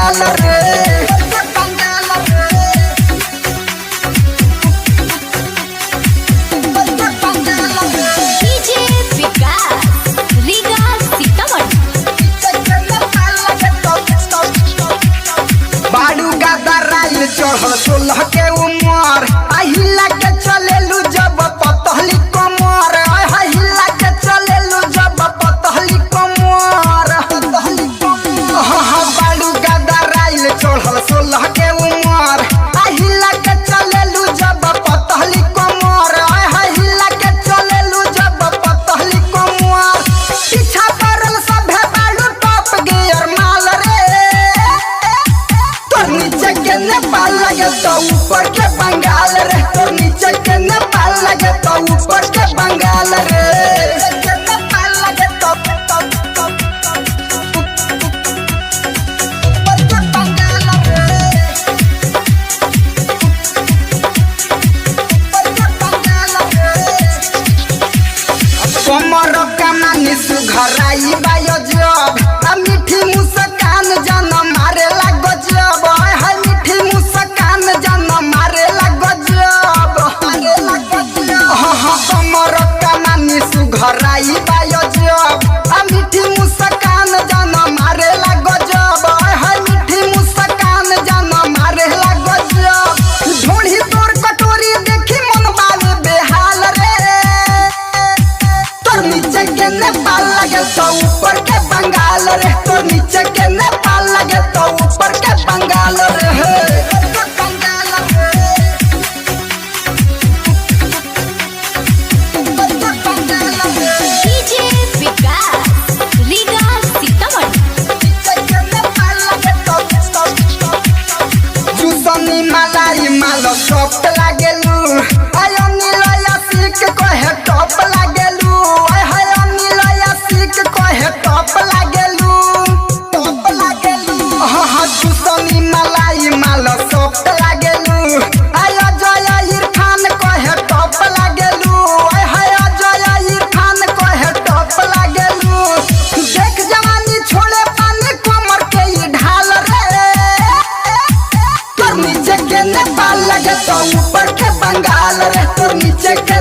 बंगाल रे। बाडू गदराइल चढ़ल 16 के उमर अहिला के चलेलू जब पतहली कमर अहिला के चलेलू जब पतहली कमर बाडू गदराइल चढ़ल 16 के उमर अहिला के चलेलू जब पतहली कमर अहिला के चलेलू जब पतहली कमर पीछा पड़ल सभे बाडू टॉप गियर माल रे। तोर नीचे के नेपाल लगे तो ऊपर के बंगाल रे। तोर नीचे के नेपाल लगे तो ऊपर के बंगाल रे। कमर कमानी सुघराई बायो जब मीठी मुस्कान जन मारे लागो जब है मीठी मुस्कान जन मारे लागो जब कमर कमानी सुघराई बायो जब मीठी मुस्कान जन मारे लागो जब है मीठी मुस्कान जन मारे लागो जब ढोली तोर कटोरी देखी मन बावे बेहाल रे। तोर नीचे के नेपाल लगे तो ऊपर के बंगाल रे। तोर नीचे के नेपाल लगे तो ऊपर के बंगाल रे। चूसनी मलाई मालो सॉफ्ट लागेलू आयो नीलया सीख कहे टॉप लागेलू आयो नीलया सीख कहे टॉप लागेलू चूसनी मलाई मालो सॉफ्ट लागेलू आयो जय इरफान कहे टॉप लागेलू आयो जय इरफान कहे टॉप लागेलू देख जवानी छोड़े पानी कमर के ई ढाल रे। तोर नीचे के नेपाल लगे तो ऊपर के बंगाल रे। तोर नीचे के